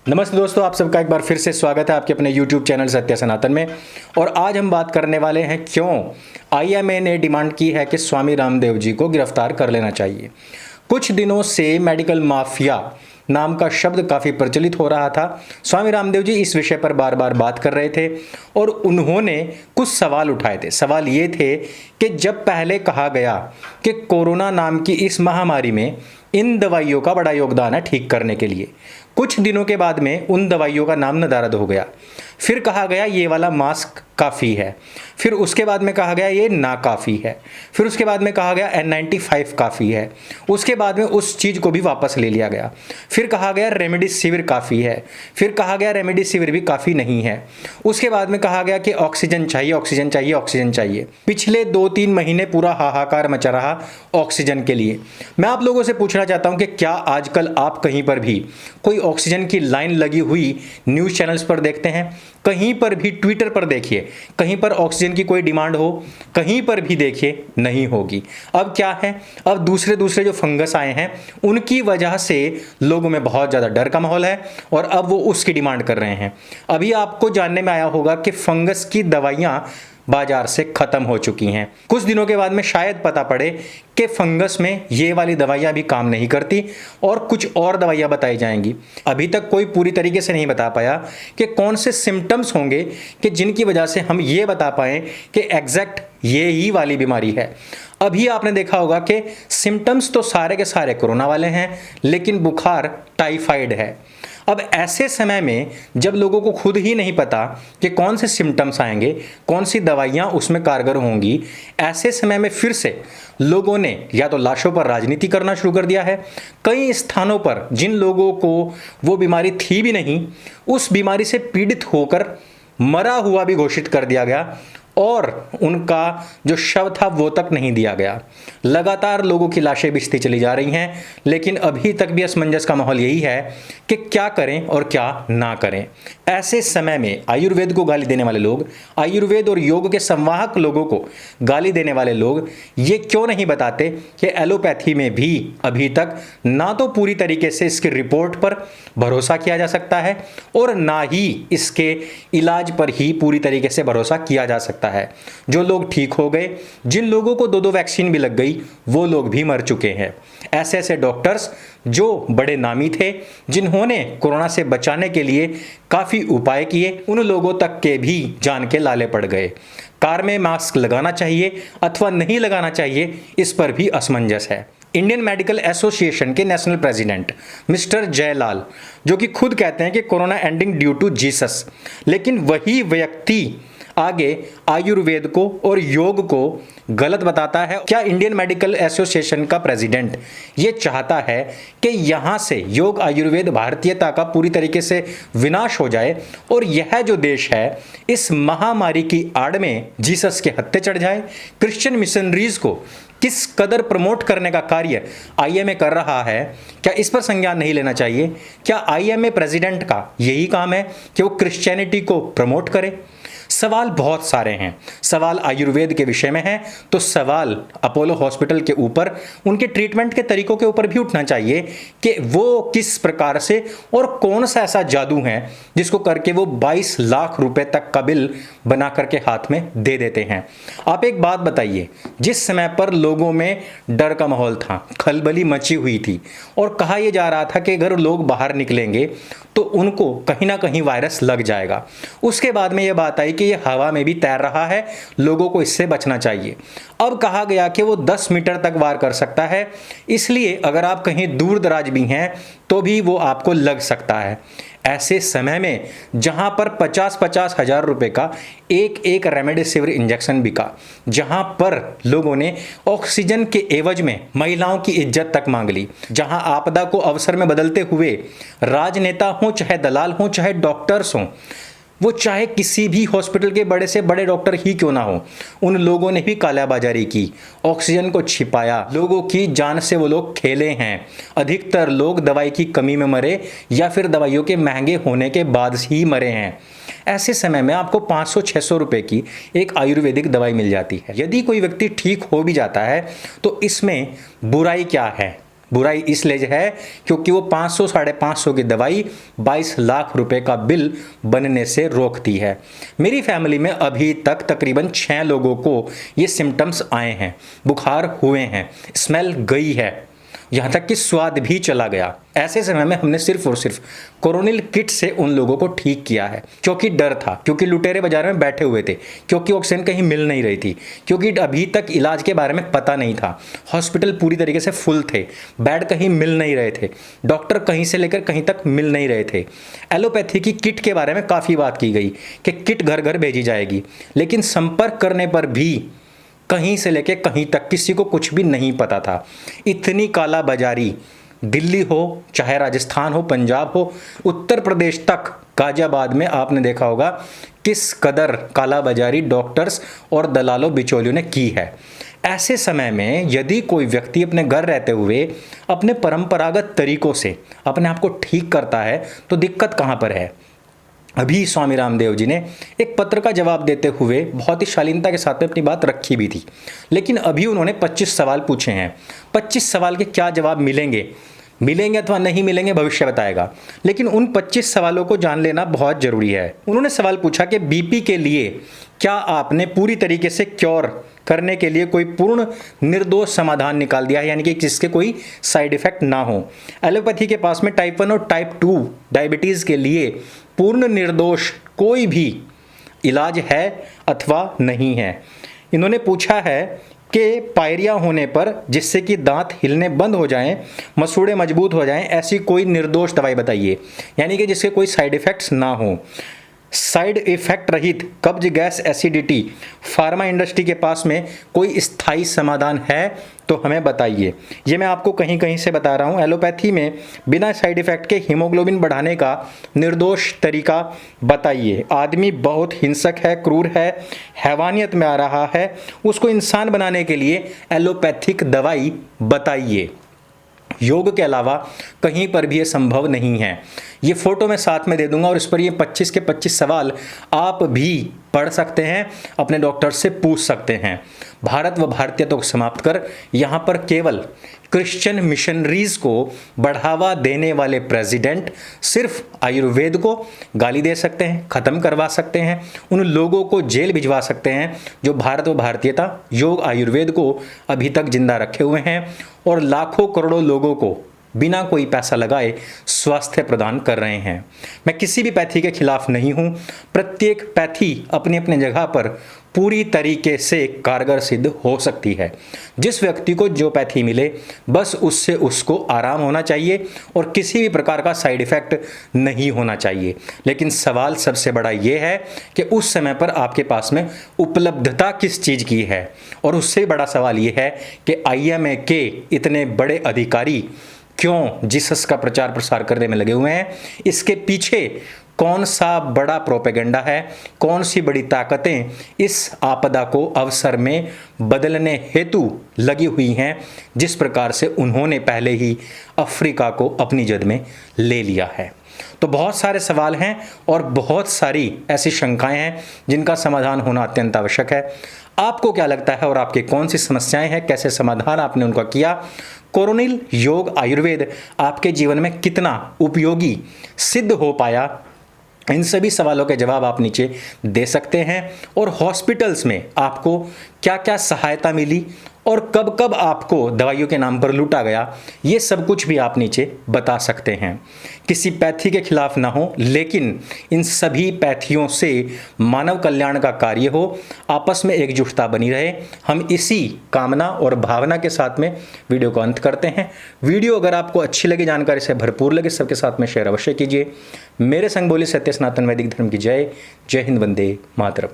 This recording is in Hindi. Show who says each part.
Speaker 1: नमस्ते दोस्तों, आप सबका एक बार फिर से स्वागत है आपके अपने YouTube चैनल सत्य सनातन में। और आज हम बात करने वाले हैं क्यों आईएमए ने डिमांड की है कि स्वामी रामदेव जी को गिरफ्तार कर लेना चाहिए। कुछ दिनों से मेडिकल माफिया नाम का शब्द काफ़ी प्रचलित हो रहा था। स्वामी रामदेव जी इस विषय पर बार बार बात कर रहे थे और उन्होंने कुछ सवाल उठाए थे। सवाल ये थे कि जब पहले कहा गया कि कोरोना नाम की इस महामारी में इन दवाइयों का बड़ा योगदान है ठीक करने के लिए, कुछ दिनों के बाद में उन दवाइयों का नाम नदारद हो गया। फिर कहा गया ये वाला मास्क काफ़ी है, फिर उसके बाद में कहा गया ये ना काफ़ी है, फिर उसके बाद में कहा गया N95 काफ़ी है, उसके बाद में उस चीज़ को भी वापस ले लिया गया। फिर कहा गया रेमडेसिविर काफ़ी है, फिर कहा गया रेमडेसिविर भी काफ़ी नहीं है। उसके बाद में कहा गया कि ऑक्सीजन चाहिए, ऑक्सीजन चाहिए, ऑक्सीजन चाहिए। पिछले 2-3 महीने पूरा हाहाकार मचा रहा ऑक्सीजन के लिए। मैं आप लोगों से पूछना चाहता हूं कि क्या आजकल आप कहीं पर भी कोई ऑक्सीजन की लाइन लगी हुई न्यूज़ चैनल्स पर देखते हैं? कहीं पर भी ट्विटर पर देखिए, कहीं पर ऑक्सीजन की कोई डिमांड हो, कहीं पर भी देखिए नहीं होगी। अब क्या है, अब दूसरे जो फंगस आए हैं उनकी वजह से लोगों में बहुत ज़्यादा डर का माहौल है और अब वो उसकी डिमांड कर रहे हैं। अभी आपको जानने में आया होगा कि फंगस की दवाइयाँ बाजार से खत्म हो चुकी हैं। कुछ दिनों के बाद में शायद पता पड़े कि फंगस में ये वाली दवाइयाँ भी काम नहीं करती और कुछ और दवाइयाँ बताई जाएंगी। अभी तक कोई पूरी तरीके से नहीं बता पाया कि कौन से सिम्टम्स होंगे कि जिनकी वजह से हम ये बता पाएँ कि एग्जैक्ट ये ही वाली बीमारी है। अभी आपने देखा होगा कि सिम्टम्स तो सारे के सारे कोरोना वाले हैं, लेकिन बुखार टाइफाइड है। अब ऐसे समय में जब लोगों को खुद ही नहीं पता कि कौन से सिम्टम्स आएंगे, कौन सी दवाइयाँ उसमें कारगर होंगी, ऐसे समय में फिर से लोगों ने या तो लाशों पर राजनीति करना शुरू कर दिया है। कई स्थानों पर जिन लोगों को वो बीमारी थी भी नहीं, उस बीमारी से पीड़ित होकर मरा हुआ भी घोषित कर दिया गया और उनका जो शव था वो तक नहीं दिया गया। लगातार लोगों की लाशें बिछती चली जा रही हैं, लेकिन अभी तक भी असमंजस का माहौल यही है कि क्या करें और क्या ना करें। ऐसे समय में आयुर्वेद को गाली देने वाले लोग, आयुर्वेद और योग के संवाहक लोगों को गाली देने वाले लोग ये क्यों नहीं बताते कि एलोपैथी में भी अभी तक ना तो पूरी तरीके से इसकी रिपोर्ट पर भरोसा किया जा सकता है और ना ही इसके इलाज पर ही पूरी तरीके से भरोसा किया जा सकता है। जो लोग ठीक हो गए, जिन लोगों को 2-2 वैक्सीन भी लग गई, वो लोग भी मर चुके हैं। ऐसे ऐसे डॉक्टर्स जो बड़े नामी थे, जिन्होंने कोरोना से बचाने के लिए काफ़ी उपाय किए, उन लोगों तक के भी जान के लाले पड़ गए। कार में मास्क लगाना चाहिए अथवा नहीं लगाना चाहिए, इस पर भी असमंजस है। इंडियन मेडिकल एसोसिएशन के नेशनल प्रेसिडेंट मिस्टर जयलाल, जो कि खुद कहते हैं कि corona ending due to Jesus, लेकिन वही व्यक्ति आगे आयुर्वेद को और योग को गलत बताता है। क्या इंडियन मेडिकल एसोसिएशन का प्रेसिडेंट ये चाहता है कि यहाँ से योग, आयुर्वेद, भारतीयता का पूरी तरीके से विनाश हो जाए और यह जो देश है इस महामारी की आड़ में जीसस के हत्थे चढ़ जाए? क्रिश्चियन मिशनरीज को किस कदर प्रमोट करने का कार्य आईएमए कर रहा है, क्या इस पर संज्ञान नहीं लेना चाहिए? क्या आईएमए प्रेसिडेंट का यही काम है कि वो क्रिश्चियनिटी को प्रमोट करे? सवाल बहुत सारे हैं। सवाल आयुर्वेद के विषय में है तो सवाल अपोलो हॉस्पिटल के ऊपर, उनके ट्रीटमेंट के तरीकों के ऊपर भी उठना चाहिए कि वो किस प्रकार से और कौन सा ऐसा जादू है जिसको करके वो 22 लाख रुपए तक का बिल बना करके हाथ में दे देते हैं। आप एक बात बताइए, जिस समय पर लोगों में डर का माहौल था, खलबली मची हुई थी और कहा यह जा रहा था कि अगर लोग बाहर निकलेंगे तो उनको कहीं ना कहीं वायरस लग जाएगा, उसके बाद में यह बात आई कि यह हवा में भी तैर रहा है, लोगों को इससे बचना चाहिए। अब कहा गया कि वो 10 मीटर तक वार कर सकता है, इसलिए अगर आप कहीं दूर दराज भी हैं तो भी वो आपको लग सकता है। ऐसे समय में जहां पर 50-50 हजार रुपए का एक रेमडेसिविर इंजेक्शन बिका, जहां पर लोगों ने ऑक्सीजन के एवज में महिलाओं की इज्जत तक मांग ली, जहां आपदा को अवसर में बदलते हुए राजनेता हों, चाहे दलाल हों, चाहे डॉक्टर्स हों, वो चाहे किसी भी हॉस्पिटल के बड़े से बड़े डॉक्टर ही क्यों ना हो, उन लोगों ने भी कालाबाजारी की, ऑक्सीजन को छिपाया, लोगों की जान से वो लोग खेले हैं। अधिकतर लोग दवाई की कमी में मरे या फिर दवाइयों के महंगे होने के बाद ही मरे हैं। ऐसे समय में आपको 500-600 रुपए की एक आयुर्वेदिक दवाई मिल जाती है। यदि कोई व्यक्ति ठीक हो भी जाता है तो इसमें बुराई क्या है? बुराई इसलिए है क्योंकि वो 500 550 की दवाई 22 लाख रुपए का बिल बनने से रोकती है। मेरी फैमिली में अभी तक तकरीबन 6 लोगों को ये सिम्टम्स आए हैं, बुखार हुए हैं, स्मेल गई है, यहाँ तक कि स्वाद भी चला गया। ऐसे समय में हमने सिर्फ और सिर्फ कोरोनिल किट से उन लोगों को ठीक किया है, क्योंकि डर था, क्योंकि लुटेरे बाजार में बैठे हुए थे, क्योंकि ऑक्सीजन कहीं मिल नहीं रही थी, क्योंकि अभी तक इलाज के बारे में पता नहीं था, हॉस्पिटल पूरी तरीके से फुल थे, बेड कहीं मिल नहीं रहे थे, डॉक्टर कहीं से लेकर कहीं तक मिल नहीं रहे थे। एलोपैथी की किट के बारे में काफ़ी बात की गई कि किट घर घर भेजी जाएगी, लेकिन संपर्क करने पर भी कहीं से लेके कहीं तक किसी को कुछ भी नहीं पता था। इतनी काला बाजारी, दिल्ली हो चाहे राजस्थान हो, पंजाब हो, उत्तर प्रदेश तक, गाजियाबाद में आपने देखा होगा किस कदर काला बाजारी डॉक्टर्स और दलालों बिचौलियों ने की है। ऐसे समय में यदि कोई व्यक्ति अपने घर रहते हुए अपने परंपरागत तरीकों से अपने आप को ठीक करता है तो दिक्कत कहाँ पर है। अभी स्वामी रामदेव जी ने एक पत्र का जवाब देते हुए बहुत ही शालीनता के साथ में अपनी बात रखी भी थी, लेकिन अभी उन्होंने 25 सवाल पूछे हैं। 25 सवाल के क्या जवाब मिलेंगे अथवा नहीं मिलेंगे भविष्य बताएगा, लेकिन उन 25 सवालों को जान लेना बहुत ज़रूरी है। उन्होंने सवाल पूछा कि बीपी के लिए क्या आपने पूरी तरीके से क्योर करने के लिए कोई पूर्ण निर्दोष समाधान निकाल दिया है, यानी कि जिसके कोई साइड इफेक्ट ना हो। एलोपैथी के पास में टाइप 1 और टाइप 2 डायबिटीज़ के लिए पूर्ण निर्दोष कोई भी इलाज है अथवा नहीं है। इन्होंने पूछा है कि पायरिया होने पर जिससे कि दांत हिलने बंद हो जाएं, मसूड़े मजबूत हो जाएं, ऐसी कोई निर्दोष दवाई बताइए, यानी कि जिसके कोई साइड इफ़ेक्ट्स ना हो। साइड इफेक्ट रहित कब्ज, गैस, एसिडिटी, फार्मा इंडस्ट्री के पास में कोई स्थायी समाधान है तो हमें बताइए। ये मैं आपको कहीं कहीं से बता रहा हूँ। एलोपैथी में बिना साइड इफेक्ट के हीमोग्लोबिन बढ़ाने का निर्दोष तरीका बताइए। आदमी बहुत हिंसक है, क्रूर है, हैवानियत में आ रहा है, उसको इंसान बनाने के लिए एलोपैथिक दवाई बताइए। योग के अलावा कहीं पर भी ये संभव नहीं है। ये फोटो मैं साथ में दे दूंगा और इस पर ये 25 के 25 सवाल आप भी पढ़ सकते हैं, अपने डॉक्टर से पूछ सकते हैं। भारत व भारतीयता को समाप्त कर यहाँ पर केवल क्रिश्चियन मिशनरीज को बढ़ावा देने वाले प्रेसिडेंट सिर्फ आयुर्वेद को गाली दे सकते हैं, ख़त्म करवा सकते हैं, उन लोगों को जेल भिजवा सकते हैं जो भारत व भारतीयता, योग, आयुर्वेद को अभी तक जिंदा रखे हुए हैं और लाखों करोड़ों लोगों को बिना कोई पैसा लगाए स्वास्थ्य प्रदान कर रहे हैं। मैं किसी भी पैथी के खिलाफ नहीं हूँ। प्रत्येक पैथी अपनी अपनी जगह पर पूरी तरीके से कारगर सिद्ध हो सकती है। जिस व्यक्ति को जो पैथी मिले बस उससे उसको आराम होना चाहिए और किसी भी प्रकार का साइड इफ़ेक्ट नहीं होना चाहिए। लेकिन सवाल सबसे बड़ा ये है कि उस समय पर आपके पास में उपलब्धता किस चीज़ की है, और उससे बड़ा सवाल ये है कि IMA के इतने बड़े अधिकारी क्यों जीसस का प्रचार प्रसार करने में लगे हुए हैं। इसके पीछे कौन सा बड़ा प्रोपेगेंडा है, कौन सी बड़ी ताकतें इस आपदा को अवसर में बदलने हेतु लगी हुई हैं, जिस प्रकार से उन्होंने पहले ही अफ्रीका को अपनी जद में ले लिया है। तो बहुत सारे सवाल हैं और बहुत सारी ऐसी शंकाएं हैं जिनका समाधान होना अत्यंत आवश्यक है। आपको क्या लगता है और आपकी कौन सी समस्याएं हैं, कैसे समाधान आपने उनका किया, कोरोनिल, योग, आयुर्वेद आपके जीवन में कितना उपयोगी सिद्ध हो पाया, इन सभी सवालों के जवाब आप नीचे दे सकते हैं। और हॉस्पिटल्स में आपको क्या क्या सहायता मिली और कब कब आपको दवाइयों के नाम पर लूटा गया, ये सब कुछ भी आप नीचे बता सकते हैं। किसी पैथी के खिलाफ ना हो, लेकिन इन सभी पैथियों से मानव कल्याण का कार्य हो, आपस में एकजुटता बनी रहे। हम इसी कामना और भावना के साथ में वीडियो को अंत करते हैं। वीडियो अगर आपको अच्छी लगी, जानकारी से भरपूर लगे, सबके साथ में शेयर अवश्य कीजिए। मेरे संग बोली सत्य सनातन वैदिक धर्म की जय। जय हिंद, वंदे मातरम।